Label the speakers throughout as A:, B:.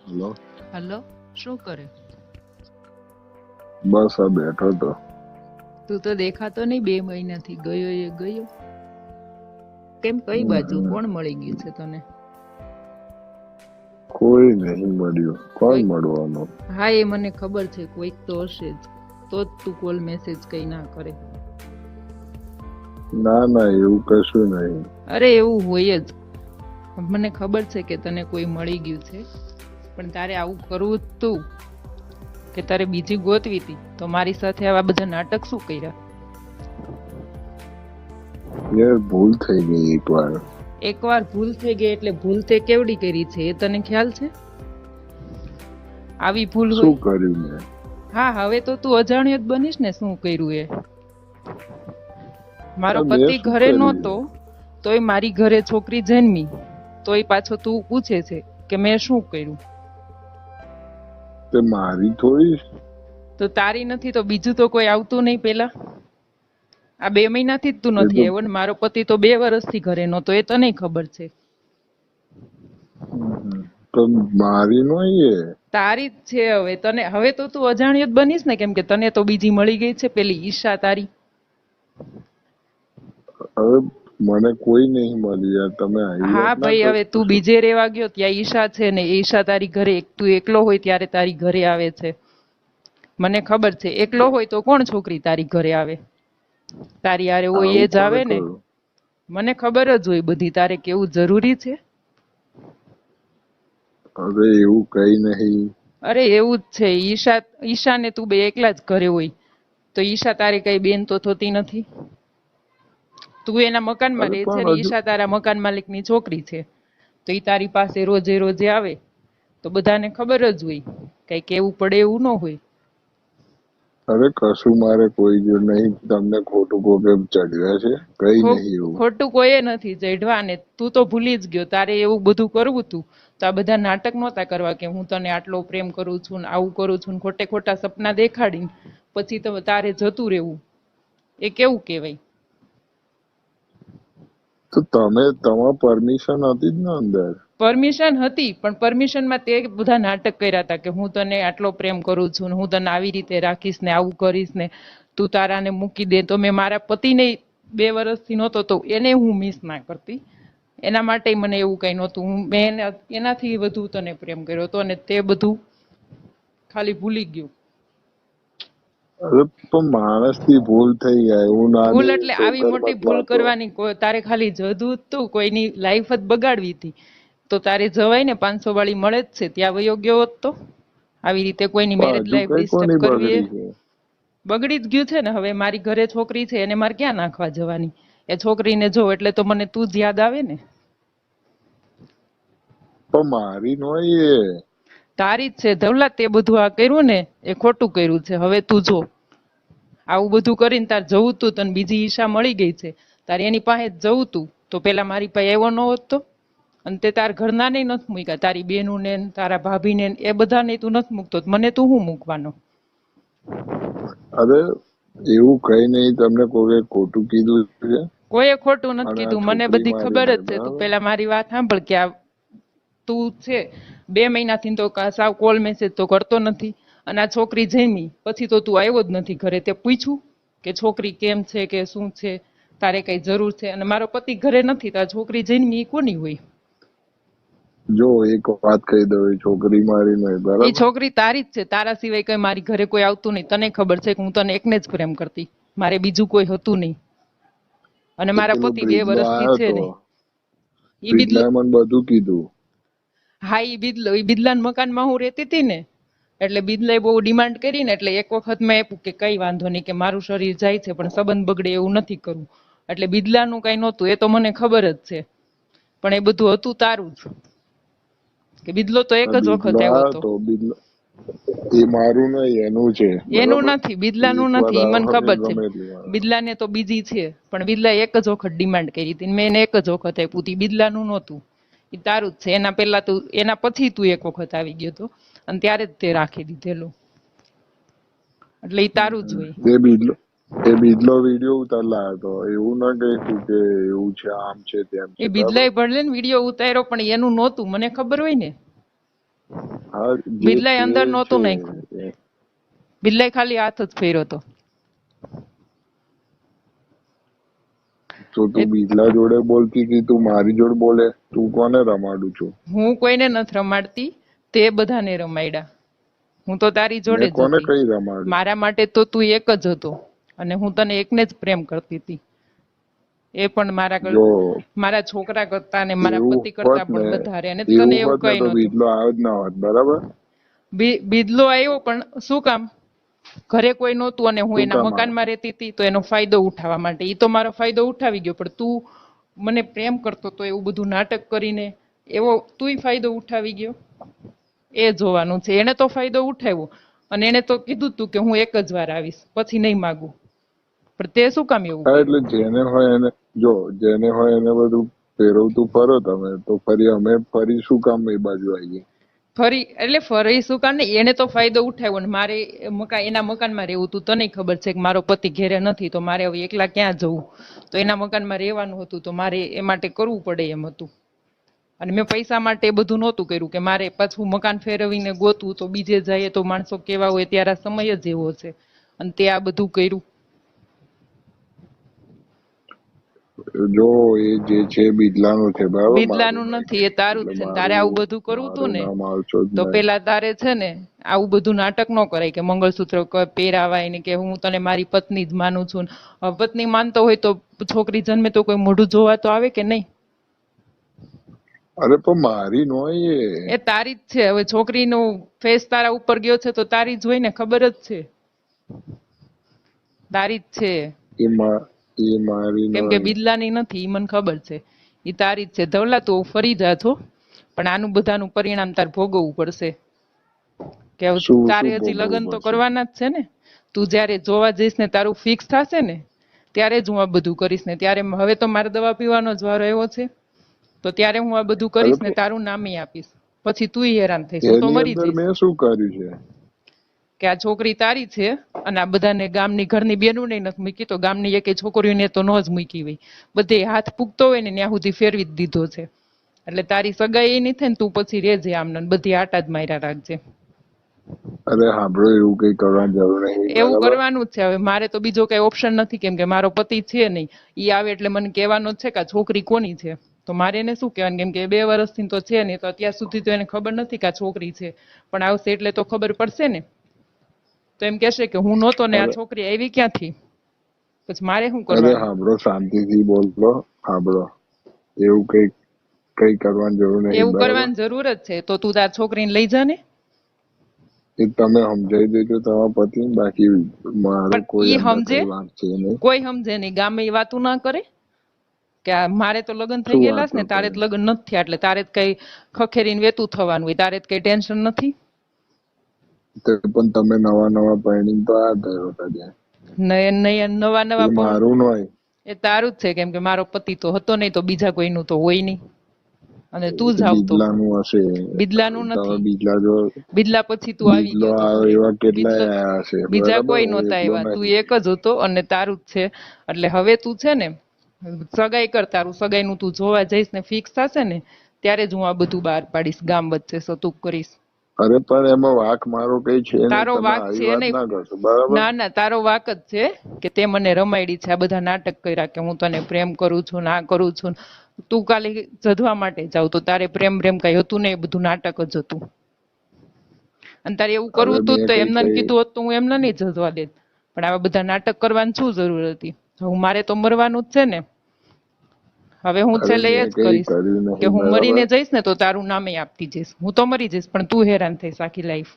A: Hello.
B: Hello, શું કરે?
A: બસ આ બેઠો તો.
B: તું તો દેખાતો નહીં 2 મહિનાથી. ગયો એ ગયો કેમ? કઈ બાજુ? કોણ મળી ગયું છે તને?
A: કોઈ નહીં મળ્યું. કોણ
B: કોઈ?
A: મળવાનું?
B: હા, એ મને ખબર છે, કોઈક તો હશે જ. તો જ તું કોલ મેસેજ કઈ ના કરે.
A: ના ના, એવું કશું નહીં.
B: અરે એવું હોય જ. મને ખબર છે કે તને કોઈ મળી ગયું છે, પણ તારે આવું કરવું જ તું કે તારે બીજી ગોતવી હતી? તો મારી સાથે આવા બધા નાટક શું કર્યા?
A: યાર ભૂલ થઈ ગઈ એકવાર.
B: એકવાર ભૂલ થઈ ગઈ એટલે ભૂલ તે કેવડી કરી છે એ તને ખ્યાલ છે? આવી ભૂલ
A: શું
B: હોય?
A: કર્યું મેં?
B: હા, હવે તો તું અજાણ્યો જ બનીશ ને શું કર્યું એ. મારો
A: મેં
B: પતિ
A: શું
B: ઘરે
A: કર્યું?
B: નહોતો તોય મારી ઘરે છોકરી જન્મી, તોય પાછો તું પૂછે છે કે મેં શું કર્યું.
A: તે મારી થોડી.
B: તો તારી નથી તો બીજું તો કોઈ આવતું નહીં પેલા? આ 2 મહિનાથી જ તું
A: એ
B: નથી
A: તો
B: આવ્યો ને મારો પતિ તો 2 વર્ષથી ઘરે નહોતો, એ તને ખબર છે.
A: તો મારી નહીં એ.
B: તારી જ છે. હવે તો તું અજાણ્યો જ બનીશ ને, કેમ કે તને તો બીજી મળી ગઈ છે, પેલી ઈશા તારી.
A: હવે મને કોઈ નહીં મળી યાર. તમે આવી
B: હા
A: વાત ના
B: ભાઈ, હવે
A: કરો
B: તું
A: છો.
B: બીજે રેવા ગયો, ત્યાં ઈશા છે ને ઈશા તારી ઘરે, તું એકલો હોય ત્યારે તારી ઘરે આવે છે. મને ખબર છે, એકલો હોય તો કોણ છોકરી તારી ઘરે આવે? તારી હારે હોય
A: આવું
B: એ જ
A: કોણે
B: આવે ને.
A: કહ્યું?
B: મને ખબર જ હોય બધી. તારે કેવું જરૂરી છે?
A: હવે એવું કઈ નહીં.
B: અરે એવું જ છે. ઈશાને તું બે એકલા જ ઘરે હોય તો ઈશા તારી કઈ બેન તો થતી નથી. તું એના મકાનમાં
A: અરે
B: રહે છે
A: પણ
B: ને
A: હજુ
B: ઈશા તારા મકાન માલિકની છોકરી છે, તો ઈ તારી પાસે રોજે રોજે આવે તો બધાને ખબર જ હોય. કઈ કેવું પડે એવું ન હોય.
A: અરે કશું મારે કોઈ જો નહીં. તમને ખોટું કોકે ચડ્યા છે? કઈ નહીં એવું.
B: ખોટું કોઈએ નથી ચઢવા ને. તું તો ભૂલી જ ગયો. તારે એવું બધું કરવું તું તો આ બધા નાટક નહોતા કરવા કે હું તને આટલો પ્રેમ કરું છું ને આવું કરું છું ને ખોટે ખોટા સપના દેખાડીને પછી તો તારે જતું રહેવું. એ કેવું કહેવાય?
A: તો તમે તમારી પરમિશન હતી જ ને અંદર.
B: પરમિશન હતી, પણ પરમિશનમાં તે બધા નાટક કર્યા હતા કે હું તને આટલો પ્રેમ કરું છું ને હું તને આવી રીતે રાખીશ ને આવું કરીશ ને તું તારાને મૂકી દે. તો મેં મારા પતિને 2 વર્ષથી નહોતો તો એને હું મિસ ના કરતી. એના માટે મને એવું કઈ નહોતું. મેં એનાથી વધુ તને પ્રેમ કર્યો હતો અને તે બધું ખાલી ભૂલી ગયું.
A: અરે પણ માણસથી ભૂલ થઈ જાય એવું ના
B: ભૂલ
A: નહીં.
B: એટલે
A: તો
B: આવી મોટી
A: ઘરમાં
B: ભૂલ
A: વાતો.
B: કરવાની તારે ખાલી જતું જ તું, કોઈની લાઈફ જ બગાડવી હતી તો તારે જવાય ને. 500 વાળી મળે જ છે, ત્યાં વયો ગયો હોત તો. આવી રીતે કોઈની
A: પણ
B: મેરેજ
A: હજુ
B: લાઈફ
A: કઈ
B: ડિસ્ટર્બ
A: કોની
B: કરવી એ
A: બગડી છે?
B: બગડી જ ગયું છે ને. હવે મારી ઘરે છોકરી છે, એને મારે ક્યાં નાખવા જવાની? એ છોકરીને જો એટલે તો મને તું જ યાદ આવે ને.
A: પણ મારી નોય એ.
B: તારી જ છે ધવલા. તે બધું આ કર્યું ને એ ખોટું કર્યું છે. હવે તું જો આવું બધું કરીને તાર જવું તું, તને બીજી ઈશા મળી ગઈ છે, તારે એની પાસે જ જવું તું તો પેલા મારી પાસે આવ્યો ન હોત તો? અને તે તાર ઘરના ને નથી મૂક્યા, તારી બેનું ને તારા ભાભીને એ બધાને તું નથી મૂકતો, મને તું શું મૂકવાનો?
A: અરે એવું કઈ નહીં. તમને કોઈ ખોટું કીધું છે?
B: કોઈએ ખોટું નથી
A: અને આ
B: કીધું. મને
A: છોકરી
B: બધી
A: મારી
B: ખબર જ
A: નહીં,
B: છે. તું
A: બરાબર?
B: પેલા મારી વાત સાંભળ કે આ તું છે 2 મહિનાથી તો સાવ કોલ મેસેજ તો કરતો નથી. અને આ છોકરી જમી પછી તો તું આવ્યો જ નથી ઘરે. તે પૂછ્યું કે છોકરી કેમ છે કે શું છે, તારે કઈ જરૂર છે? અને મારો પતિ ઘરે નથી તો આ છોકરી જન્મી એ કોની હોય?
A: જો એક વાત કહી દઉં, એ છોકરી મારી નહીં,
B: એ
A: બરાબર?
B: છોકરી તારી જ છે. તારા સિવાય કઈ મારી ઘરે કોઈ આવતું નહીં. તને ખબર છે કે હું તને એકને જ પ્રેમ કરતી, મારે બીજું કોઈ હતું નહીં. અને
A: તો
B: મારા
A: પેલો
B: પતિ 2
A: બિરલો
B: વર્ષથી
A: આવ્યો
B: છે
A: તો.
B: ને. ઈ બિદલો.
A: બિરલાએ મને બધું કીધું.
B: હા, ઈ બિદલાના મકાનમાં હું રહેતી હતી ને, એટલે બિદલાએ બહુ ડિમાન્ડ કરી ને એટલે એક વખત મેં આપ્યું કે કઈ વાંધો નહીં, કે મારું શરીર જાય છે પણ સંબંધ બગડે એવું નથી કરવું. એટલે બિદલાનું કઈ નહોતું, એ તો મને ખબર જ છે. પણ એ બધું હતું તારું જ. કે બિદલો તો એક જ વખત
A: બિરલો
B: આવ્યો
A: આવ્યો
B: હતો.
A: તો. બિરલો એ મારું નહીં, એનું છે,
B: એનું
A: બરાબર?
B: નથી,
A: એ
B: બિદલાનું
A: એકવાર
B: નથી, ઈ મને
A: આવે ને
B: ખબર છે.
A: ગમે એટલી વાર આવે.
B: બિદલાને તો બીજી છે, પણ બિદલાએ એક જ વખત ડિમાન્ડ કરી હતી. મેં એને એક જ વખત આપ્યું હતું. બિદલાનું નહોતું, એ તારું જ છે. એના પહેલા તું, એના પછી તું એક વખત આવી ગયો હતો અને ત્યારે જ તે રાખી દીધેલું. એટલે એ તારું જ હોય.
A: એ બિરલો વિડીયો ઉતાર લાવ્યો તો. એવું ના કહીશું કે એવું છે, આમ છે, તેમ છે,
B: એ
A: બરાબર?
B: બિદલાએ ભલે ને વિડીયો ઉતાર્યો પણ એનું નહોતું, મને ખબર હોય ને.
A: હા જે
B: બિરલાએ
A: છે
B: અંદર નહોતું
A: છે
B: નાખ્યું, બિરલાએ ખાલી હાથ જ ફેર્યો હતો.
A: તો તું બિરલા જોડે બોલતી હતી, તું મારી જોડે બોલે, તું કોને રમાડું છું?
B: હું કોઈને નથી રમાડતી, તે બધાને રમાડ્યા. હું તો તારી જોડે
A: મેં
B: જ
A: કોને
B: હતી.
A: કઈ રમાડ્યું?
B: મારા માટે તો તું એક જ હતો અને હું તને એકને જ પ્રેમ કરતી હતી. એ પણ
A: જો
B: મારા છોકરા કરતા ને મારા
A: એવું
B: પતિ કરતા
A: હોત ને,
B: પણ વધારે. અને તને એવું
A: હોત ને
B: કઈ
A: તો
B: નહોતું.
A: બિરલો આવ્યો જ ના હોત, બરાબર?
B: બિદલો આવ્યો પણ શું કામ? ઘરે કોઈ નહોતું અને હું
A: શું
B: એના
A: કામ આવે?
B: મકાનમાં રહેતી હતી, તો એનો ફાયદો ઉઠાવવા માટે. એ તો મારો ફાયદો ઉઠાવી ગયો, પણ તું મને પ્રેમ કરતો તો એવું બધું નાટક કરીને એવો તુંય ફાયદો ઉઠાવી ગયો. એ જોવાનું છે. એને તો ફાયદો ઉઠાવ્યો અને એને તો કીધું તું કે હું એક જ વાર આવીશ, પછી નહીં માગું. પણ તે શું કામ એવું
A: હા
B: કર્યું?
A: એટલે જેને હોય એને, જો જેને હોય એને બધું ફેરવતું ફરો તમે, તો ફરી અમે ફરી શું કામ એ બાજુ આવીએ?
B: ફરી એટલે ફરી શું કામ ને, એને તો ફાયદો ઉઠાવ્યો ને મારે એના મકાનમાં રહેવું હતું. તને ખબર છે કે મારો પતિ ઘેરે નથી, તો મારે હવે એકલા ક્યાં જવું? તો એના મકાનમાં રહેવાનું હતું, તો મારે એ માટે કરવું પડે એમ હતું. અને મેં પૈસા માટે એ બધું નહોતું કર્યું કે મારે પાછું મકાન ફેરવીને ગોતવું, તો બીજે જઈએ તો માણસો કેવા હોય, ત્યારે આ સમય જ એવો છે. અને તે આ બધું કર્યું.
A: જો એ જે છે બિરલાનું છે, બરાબર? મારું
B: બિદલાનું નથી, એ તારું જ
A: એટલે
B: છે. ને તારે આવું બધું કરવું હતું
A: મારું
B: ને,
A: નામ આવશો જ
B: તો
A: નહીં.
B: પેલા તારે છે ને આવું બધું નાટક ન કરાય કે મંગળસૂત્ર પહેરાવાય ને કે હું તને મારી પત્ની જ માનું છું. પત્ની માનતો હોય તો છોકરી જન્મે તો કોઈ મોઢું જોવા તો આવે કે નહીં?
A: અરે પણ મારી નો
B: એ તારી જ છે. હવે છોકરીનો ફેસ તારા ઉપર ગયો છે તો તારી જ હોય ને, ખબર જ છે. તારી જ છે.
A: એ મારી
B: કેમ
A: નો.
B: કે બિરલાની નથી, ઈ મને ખબર છે. ઈ તારી જ છે. ધવલા તું ફરી જા છો, પણ આનું બધાનું પરિણામ તાર ભોગવવું પડશે. કે હવે
A: શું
B: તારે
A: શું
B: હજી
A: ભોગવવું
B: લગ્ન તો
A: પડશે?
B: કરવાના જ છે ને. તું જ્યારે જોવા જઈશ ને, તારું ફિક્સ થશે ને, ત્યારે જ હું આ બધું કરીશ ને. ત્યારે હવે તો મારે દવા પીવાનો જ વારો આવ્યો છે, તો ત્યારે હું આ બધું
A: અરે
B: કરીશ ને, તારું નામે આપીશ. પછી તુંય હેરાન થઈશ, હું તો
A: એની
B: મરી
A: અંદર
B: જઈશ.
A: મેં શું કર્યું છે?
B: કે આ છોકરી તારી છે અને આ બધાને ગામની ઘરની બેનું નહીં નથી મૂકી, તો ગામની એકે છોકરીઓને તો ન જ મૂકી હોય. બધે હાથ પૂગતો હોય ને ત્યાં સુધી ફેરવી જ દીધો છે. એટલે તારી સગાઈ એ નહીં થાય ને, તું પછી રેજે આમને, બધી આટા જ માર્યા રાખજે.
A: અરે સાંભળો, એવું કઈ કરવાની જરૂર નહીં,
B: એવું
A: બરાબર?
B: કરવાનું જ છે. હવે મારે તો બીજો કઈ ઓપ્શન નથી, કેમ કે મારો પતિ છે નહીં. ઈ આવે એટલે મને કહેવાનો જ છે કે આ છોકરી કોની છે. તો મારે એને શું કહેવાનું, કેમ કે 2 વર્ષથી તો છે નહીં, તો અત્યાર સુધી તો એને ખબર નથી કે આ છોકરી છે. પણ આવશે એટલે તો ખબર પડશે ને. તો એમ કહેશે કે હું નહોતો ને આ
A: અરે
B: છોકરી આવી ક્યાંથી? પછી મારે શું
A: અરે
B: કરવાનું?
A: સાંભળો, શાંતિથી બોલો. સાંભળો, એવું કઈ કરવાની જરૂર નહીં,
B: એવું
A: બરાબર?
B: કરવાની જરૂર જ છે. તો તું તાર છોકરીને લઈ જા ને.
A: એ તમે સમજાઈ દેજો તમારા પતિને, બાકી મારો
B: પણ
A: કોઈ
B: ઈ
A: અંદર
B: સમજે,
A: કઈ વાત છે નહીં.
B: કોઈ સમજે નહીં. ગામે એ વાતું ના કરે કે આ મારે તો લગ્ન થઈ
A: શું
B: ગયેલા છે
A: વાતો
B: ને, તારે
A: કરે?
B: જ લગ્ન નથી થયા, એટલે તારે જ કઈ ખખેરીને વેતું થવાનું હોય, તારે જ કઈ ટેન્શન નથી.
A: તો પણ તમે નવા પરણીને તો આ થયો હતા ત્યાં.
B: નવા
A: એ
B: પણ
A: મારું નોય.
B: એ તારું જ છે, કેમ કે મારો પતિ તો હતો નહીં, તો બીજા કોઈનું તો હોય નહીં. અને તું જ આવતો.
A: બિદલાનું હશે.
B: બિદલાનું
A: તમે
B: નથી.
A: બિદલા જો,
B: બિદલા પછી તું આવી
A: બિદલો
B: ગયો તો
A: આવે
B: ઘરે.
A: એવા કેટલાય
B: બિદલો
A: આયા હશે,
B: બીજા
A: બરાબર?
B: કોઈ
A: હું
B: નહોતા
A: એકલો
B: આવ્યા, તું
A: નહીં.
B: એક જ હતો અને તારું જ છે. એટલે હવે તું છે ને સગાઈ કર, તારું સગાઈનું તું જોવા જઈશ ને, ફિક્સ થશે ને, ત્યારે જ હું આ બધું બહાર પાડીશ, ગામ વચ્ચે સતુક કરીશ.
A: અરે પણ એમાં વાંક મારો કઈ છે નહીં,
B: તારો
A: તમે
B: વાક
A: આવી
B: છે
A: વાત
B: નહીં.
A: ના કરશો, બરાબર?
B: ના ના, તારો વાક જ છે કે તે મને રમાડી છે, આ બધા નાટક કર્યા કે હું તને પ્રેમ કરું છું, ના કરું છું. તું કાલે જધવા માટે જાવ તો તારે પ્રેમ કઈ હતું ને, એ બધું નાટક જ હતું. અને તારે એવું
A: હવે
B: કરવું હતું
A: મેં
B: તો
A: કઈ
B: એમને
A: કઈ
B: કીધું હોત તો હું એમને નહીં જજવા દેત. પણ આવા બધા નાટક કરવાની શું જરૂર હતી? હું મારે તો મરવાનું જ છે ને. હવે હું
A: અરે
B: છેલ્લે એ
A: મેં
B: જ
A: કઈ
B: કરીશ
A: કર્યું
B: કે
A: નહીં,
B: હું
A: બરાબર?
B: મરીને જઈશ ને, તો તારું નામે આપતી જઈશ. હું તો મરી જઈશ, પણ તું હેરાન થઈશ આખી લાઈફ.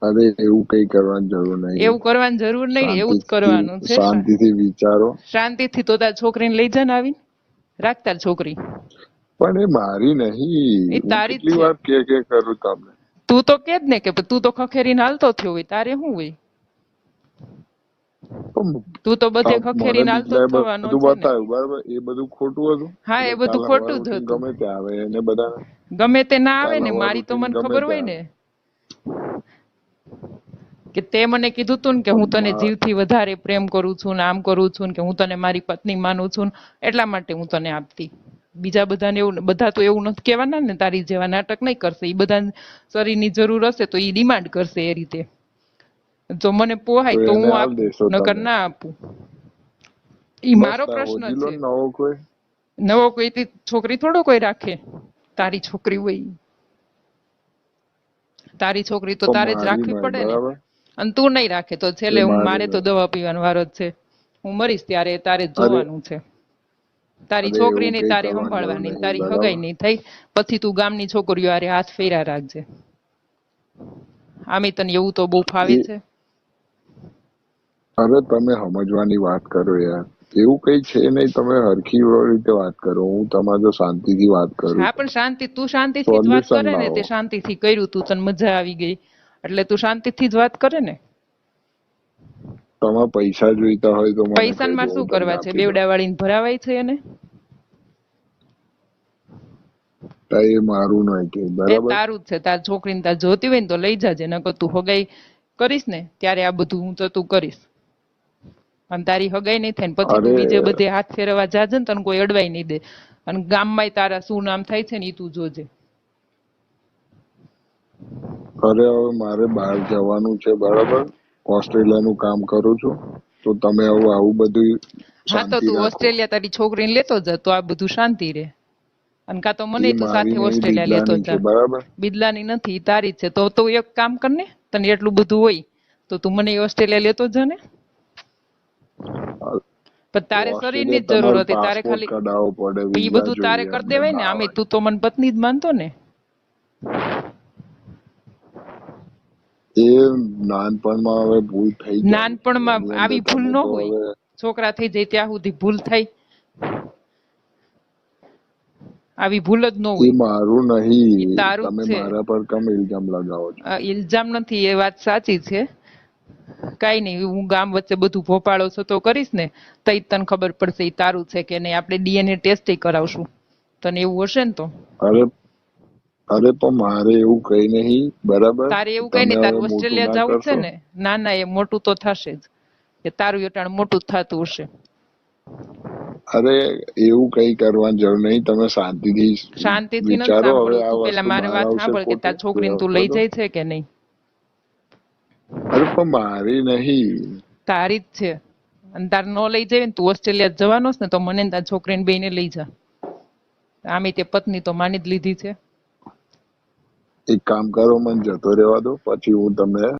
A: અરે એવું કઈ કરવાની જરૂર નહીં.
B: એવું કરવાની જરૂર નહીં, એવું જ કરવાનું છે.
A: શાંતિથી વિચારો.
B: શાંતિથી તો તાર છોકરીને લઈ જા ને આવીને. રાખ તાર છોકરી.
A: પણ એ મારી નહીં.
B: એ
A: હું
B: તારી જ
A: કેટલી
B: છે.
A: વાર કે કરું તમને?
B: તું તો કે જ ને કે તું તો ખખેરીને હાલતો થયો હોય, તારે શું હોય?
A: પણ
B: તું તો બધે
A: મને
B: ખખેરીને હાલતો જ
A: બિરલાએ
B: થવાનો
A: બધું
B: છે ને.
A: બતાવ્યું, બરાબર? એ બધું ખોટું હતું.
B: હા, એ
A: એટલે
B: બધું
A: કાલ સવારે
B: ખોટું જ
A: ઉઠીને
B: હતું.
A: ગમે ત્યાં આવે એને બધા.
B: ગમે તે ના આવે
A: કાલ
B: ને,
A: સવારે
B: મારી તો
A: ઉઠીને
B: મને
A: ગમે
B: ખબર હોય
A: ત્યાં
B: ને
A: આવે.
B: કે તે મને કીધું તું ને કે હું તને જીવથી વધારે પ્રેમ કરું છું ને, આમ કરું છું ને, કે હું તને મારી પત્ની માનું છું ને, એટલા માટે હું તને આપતી. બીજા બધાને એવું, બધા તો એવું નથી કહેવાના ને તારી જેવા નાટક નહીં કરશે. ઈ બધા શરીરની જરૂર હશે તો ઈ ડિમાન્ડ કરશે એ રીતે. જો મને પોહાય
A: તો
B: તો
A: એને
B: હું
A: હાલ
B: આપું,
A: દેશો
B: નકર
A: તમે.
B: ના આપું. ઈ
A: બસ
B: મારો
A: તાર
B: પ્રશ્ન
A: હોજી લો
B: છે.
A: ને નવો કોઈ.
B: નવો કોઈ તી છોકરી થોડો કોઈ રાખે, તારી છોકરી હોય ઈ. તારી છોકરી તો
A: તો
B: તારે જ
A: મારી
B: રાખવી
A: નહીં,
B: પડે ને.
A: બરાબર.
B: અને તું નહીં રાખે તો છેલ્લે
A: એ
B: હું,
A: મારી
B: મારે તો
A: નહીં.
B: દવા પીવાનો વારો જ છે. હું મરીશ ત્યારે તારે જ
A: અરે
B: જોવાનું છે. તારી
A: અરે
B: છોકરી
A: એવું
B: નહીં
A: કઈ
B: તારે
A: કરવાની જરૂર
B: સંભાળવાની,
A: નહીં,
B: તારી
A: બરાબર.
B: હગાઈ નહીં થઈ પછી તું ગામની છોકરીઓ હારે હાથ ફેરા રાખજે. આમે તને એવું તો બહુ ફાવે
A: એ
B: છે.
A: અરે તમે સમજવાની વાત કરો યાર. એવું કઈ છે નહીં, તમે હરખી રીતે વાત કરો. હું તમારે જો શાંતિથી વાત કરું
B: હા
A: છું.
B: પણ શાંતિ, તું શાંતિથી જ વાત
A: સોલ્યુશન
B: કરે ને, તે
A: લાવો.
B: શાંતિથી કર્યું, તું તને મજા આવી ગઈ એટલે તું શાંતિથી જ વાત કરે ને.
A: તમારે પૈસા જોઈતા હોય તો મને
B: પૈસાને
A: કહેજો,
B: મારે શું
A: હું તમને
B: કરવા છે?
A: આપી દઉં.
B: બેવડા વાળીને ભરાવાય છે એને.
A: તો એ મારું નહીં કે,
B: એ
A: બરાબર.
B: તારું જ છે. તાર છોકરીને તાર જોતી હોય ને તો લઈ જાજે, નકર તું હગાઈ કરીશ ને ત્યારે આ બધું હું તો તું કરીશ. અને તારી હગાઈ નહીં થાય ને પછી તું
A: અરે
B: બીજે બધે હાથ ફેરવા જાજે ને તને કોઈ અડવાઈ નહીં દે. અને ગામમાંય તારા શું નામ થાય છે ને ઈ તું જોજે.
A: અરે હવે મારે બહાર જવાનું છે, બરાબર. ઓસ્ટ્રેલિયાનું કામ કરું છું. તો તમે હવે આવું બધું
B: હા તો
A: શાંતિ
B: તું
A: રાખો.
B: ઓસ્ટ્રેલિયા તારી છોકરીને લેતો જા તો આ બધું શાંતિ રહે. અને કાં તો મને
A: એ
B: તું
A: મારી
B: સાથે
A: નહીં,
B: ઓસ્ટ્રેલિયા લેતો
A: બિદલાની છે,
B: જા.
A: બરાબર.
B: બિદલાની નથી, ઈ તારી જ છે. તો તું એક કામ કર ને, તને એટલું બધું હોય તો તું મને ઓસ્ટ્રેલિયા લેતો જા ને. પણ તારે શરીરની જ જરૂર
A: ઓસ્ટ્રેલિયા તમારે
B: હતી, તારે
A: પાસપોર્ટ
B: ખાલી
A: કઢાવવો પડે,
B: ઈ
A: વિઝા
B: બધું તારે
A: જોઈએ
B: કરી
A: અમને,
B: દેવાય ને.
A: ના
B: આમે
A: હોય.
B: તું તો મને પત્ની જ માનતો ને.
A: એ નાનપણમાં હવે ભૂલ થઈ જાય છે.
B: નાનપણમાં
A: એની અંદર
B: આવી ભૂલ
A: તમે
B: ન
A: તો
B: હોય.
A: હવે
B: છોકરા થઈ જાય ત્યાં સુધી ભૂલ થાય. આવી ભૂલ જ ન
A: એ
B: હોય.
A: મારું
B: ઈ
A: નહીં.
B: તારું
A: તમે
B: જ છે.
A: મારા પર કેમ ઇલ્ઝામ લગાવો છો?
B: ઇલ્ઝામ નથી, એ વાત સાચી છે. કાઈ નહીં, હું ગામ વચ્ચે બધું ભોપાળો છો તો કરીશ ને તઈ તને ખબર પડશે ઈ તારું છે કે નહીં. આપણે ડીએનએ ટેસ્ટ કરાવશું તને એવું હશે ને તો.
A: અરે અરે પણ મારે એવું કઈ નહીં, બરાબર.
B: તારે એવું કઈ
A: તમે
B: નહીં, તારે
A: હવે મોટું
B: ઓસ્ટ્રેલિયા
A: ના
B: જવું છે
A: કરશો.
B: ને. ના ના, એ મોટું તો થશે જ. કે તારું એટાણ મોટું જ થતું હશે.
A: અરે એવું કઈ કરવાની જરૂર નહીં. તમે શાંતિથી
B: શાંતિથી નથી
A: વિચારો. હવે
B: સાંભળવું.
A: આ
B: તું પેલા
A: વસ્તુ
B: મારી
A: બહાર
B: વાત
A: આવશે
B: સાંભળ કે તાર
A: ખોટું.
B: છોકરીને તું લઈ જાય છે કે નહીં.
A: અરે પણ મારી નહીં.
B: તારી જ છે. અને તાર ન લઈ જાય ને, તું ઓસ્ટ્રેલિયા જવાનો છે ને તો મને ને તાર છોકરીને બેયને લઈ જા. આમે તે પત્ની તો માની જ લીધી છે.
A: એક કામ કરો, મને જતો રહેવા દો, પછી હું તમને